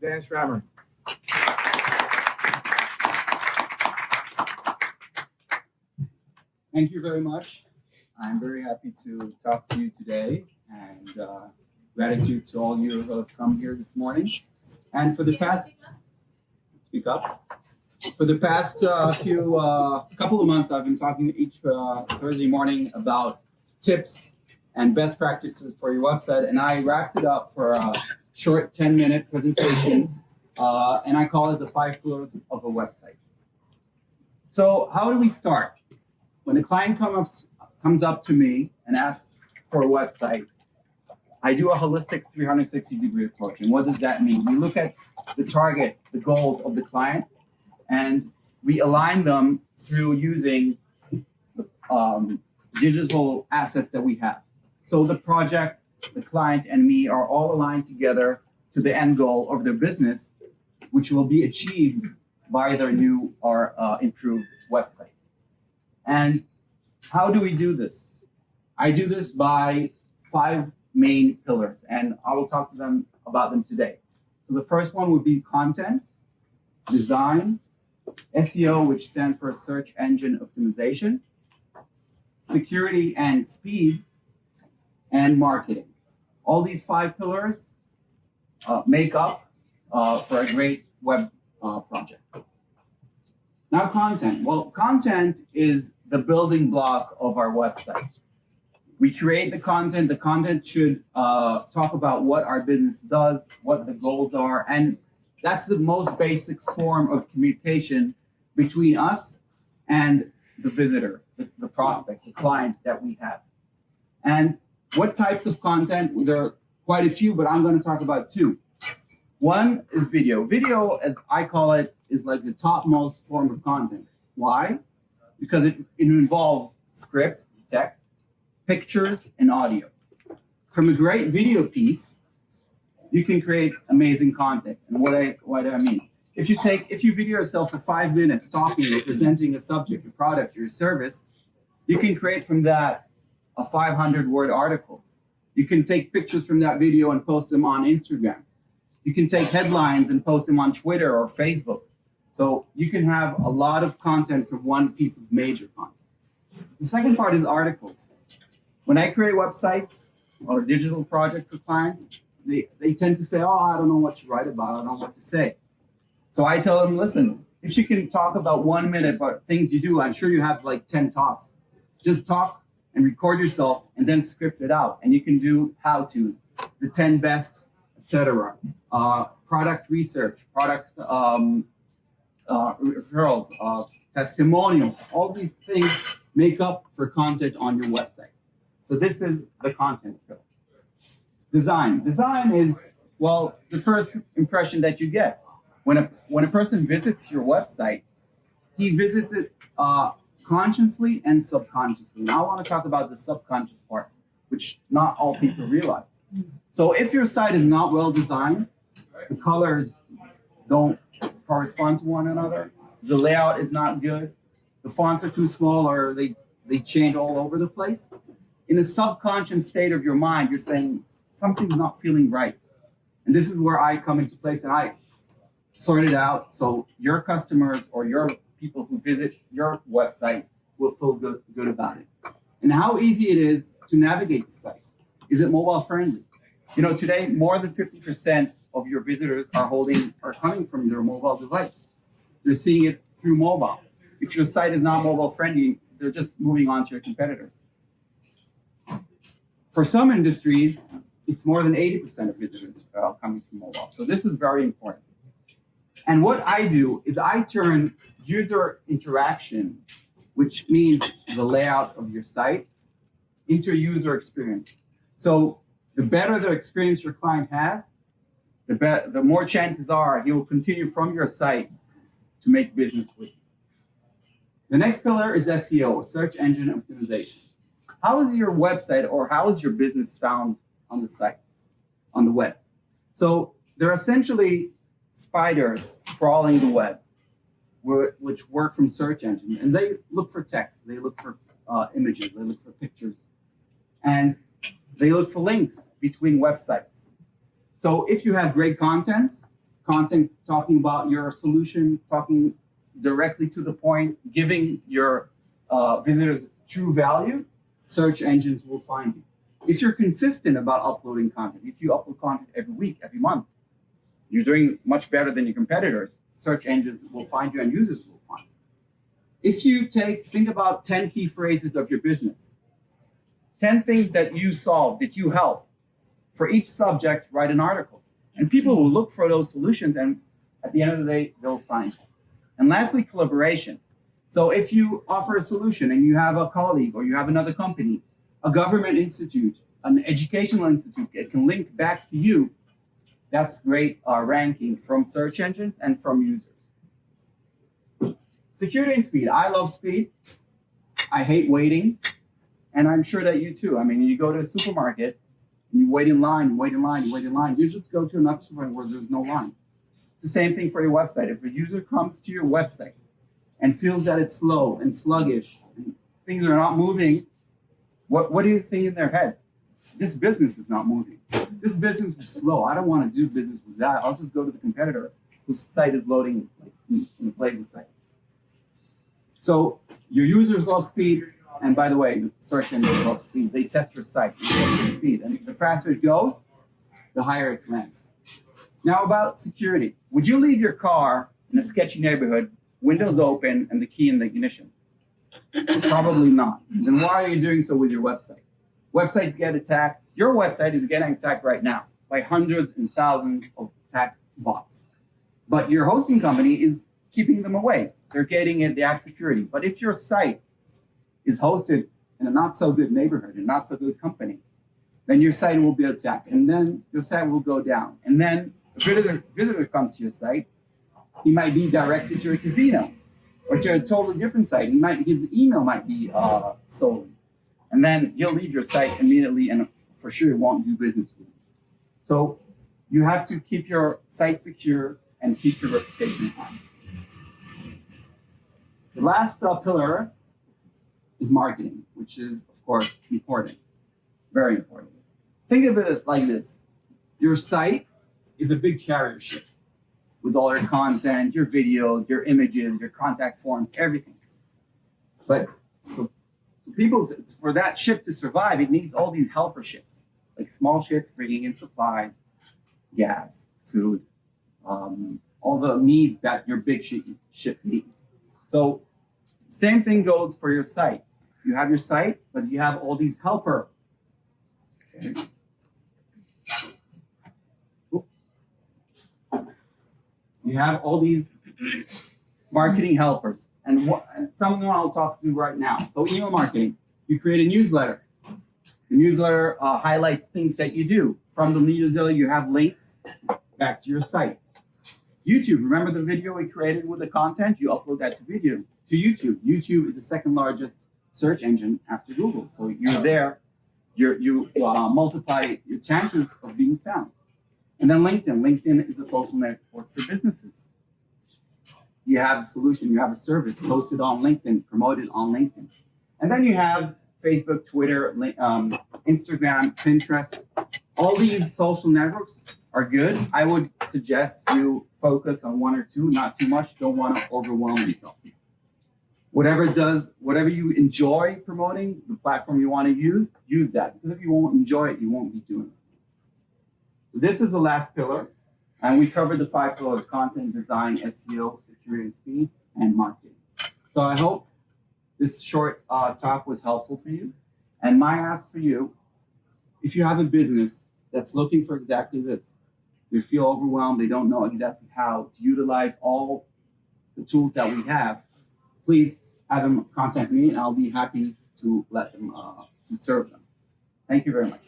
Dan Schrammer. Thank you very much. I'm very happy to talk to you today, and gratitude to all you who have come here this morning. And for the past, speak up. For the past couple of months, I've been talking each Thursday morning about tips and best practices for your website, and I wrapped it up for a short 10-minute presentation, and I call it the 5 pillars of a website. So how do we start? When a client comes up to me and asks for a website, I do a holistic 360-degree approach. And what does that mean? We look at the target, the goals of the client, and we align them through using digital assets that we have. So the project, the client, and me are all aligned together to the end goal of their business, which will be achieved by their new or improved website. And how do we do this? I do this by 5 main pillars, and I will talk to them about them today. So the first one would be content, design, SEO, which stands for search engine optimization, security and speed, and marketing. All these 5 pillars make up for a great web project. Now, content. Well, content is the building block of our website. We create the content. The content should talk about what our business does, what the goals are, and that's the most basic form of communication between us and the visitor, the prospect, the client that we have. And what types of content? There are quite a few, but I'm going to talk about 2. One is video. Video, as I call it, is like the topmost form of content. Why? Because it involves script, text, pictures, and audio. From a great video piece, you can create amazing content. And what do I mean? If you video yourself for 5 minutes talking or presenting a subject, a product, or a service, you can create from that a 500-word article. You can take pictures from that video and post them on Instagram. You can take headlines and post them on Twitter or Facebook. So you can have a lot of content from one piece of major content. The second part is articles. When I create websites or digital projects for clients, they tend to say, oh, I don't know what to write about. I don't know what to say. So I tell them, listen, if you can talk about 1 minute about things you do, I'm sure you have like 10 talks. Just talk and record yourself and then script it out. And you can do how-tos, the 10 best, etc. Product research, product referrals, testimonials, all these things make up for content on your website. So this is the content pillar. Design. Design is, well, the first impression that you get. When a person visits your website, he visits it consciously and subconsciously. Now I want to talk about the subconscious part, which not all people realize. So if your site is not well designed, the colors don't correspond to one another, the layout is not good, the fonts are too small, or they change all over the place, in a subconscious state of your mind, you're saying something's not feeling right. And this is where I come into place, and I sort it out so your customers or your people who visit your website will feel good about it. And how easy it is to navigate the site. Is it mobile friendly? You know, today more than 50% of your visitors are coming from their mobile device. They're seeing it through mobile. If your site is not mobile friendly, they're just moving on to your competitors. For some industries, it's more than 80% of visitors coming from mobile. So this is very important. And what I do is I turn user interaction, which means the layout of your site, into user experience. So the better the experience your client has, the more chances are he will continue from your site to make business with you. The next pillar is SEO, search engine optimization. How is your website or how is your business found on the site, on the web? So they're essentially spiders crawling the web, which work from search engines, and they look for text, they look for images, they look for pictures, and they look for links between websites. So if you have great content, content talking about your solution, talking directly to the point, giving your visitors true value, search engines will find you. If you're consistent about uploading content, if you upload content every week, every month, you're doing much better than your competitors. Search engines will find you and users will find you. If you think about 10 key phrases of your business, 10 things that you solve, that you help. For each subject, write an article. And people will look for those solutions, and at the end of the day, they'll find you. And lastly, collaboration. So if you offer a solution and you have a colleague or you have another company, a government institute, an educational institute that can link back to you, that's great ranking from search engines and from users. Security and speed. I love speed. I hate waiting. And I'm sure that you too. I mean, you go to a supermarket and you wait in line, you wait in line, you wait in line. You just go to another supermarket where there's no line. It's the same thing for your website. If a user comes to your website and feels that it's slow and sluggish and things are not moving, what do you think in their head? This business is not moving. This business is slow. I don't want to do business with that. I'll just go to the competitor whose site is loading in the Plague site. So your users love speed. And by the way, the search engine loves speed. They test your site, they test your speed. And the faster it goes, the higher it ranks. Now about security. Would you leave your car in a sketchy neighborhood, windows open, and the key in the ignition? Probably not. Then why are you doing so with your website? Websites get attacked. Your website is getting attacked right now by hundreds and thousands of attack bots. But your hosting company is keeping them away. They're getting it, they have security. But if your site is hosted in a not so good neighborhood, a not so good company, then your site will be attacked. And then your site will go down. And then a visitor comes to your site, he might be directed to a casino or to a totally different site. His email might be stolen. And then he'll leave your site immediately and for sure won't do business with you. So you have to keep your site secure and keep your reputation high. The last pillar is marketing, which is, of course, important, very important. Think of it like this. Your site is a big carrier ship with all your content, your videos, your images, your contact forms, everything. But so people, for that ship to survive, it needs all these helper ships, like small ships bringing in supplies, gas, food, all the needs that your big ship needs. So same thing goes for your site. You have your site, but you have all these helper. Okay. You have all these marketing helpers. And some of them I'll talk to you right now. So email marketing, you create a newsletter. The newsletter highlights things that you do. From the newsletter, you have links back to your site. YouTube, remember the video we created with the content? You upload that to YouTube. YouTube is the second largest search engine after Google. So you're there, you multiply your chances of being found. And then LinkedIn. LinkedIn is a social network for businesses. You have a solution, you have a service posted on LinkedIn, promoted on LinkedIn. And then you have Facebook, Twitter, Instagram, Pinterest. All these social networks are good. I would suggest you focus on one or two, not too much. Don't want to overwhelm yourself. Whatever you enjoy promoting, the platform you want to use that. Because if you won't enjoy it, you won't be doing it. So this is the last pillar. And we covered the 5 pillars: content, design, SEO, security and speed, and marketing. So I hope this short talk was helpful for you. And my ask for you, if you have a business that's looking for exactly this, they feel overwhelmed, they don't know exactly how to utilize all the tools that we have, please have them contact me and I'll be happy to let them, to serve them. Thank you very much.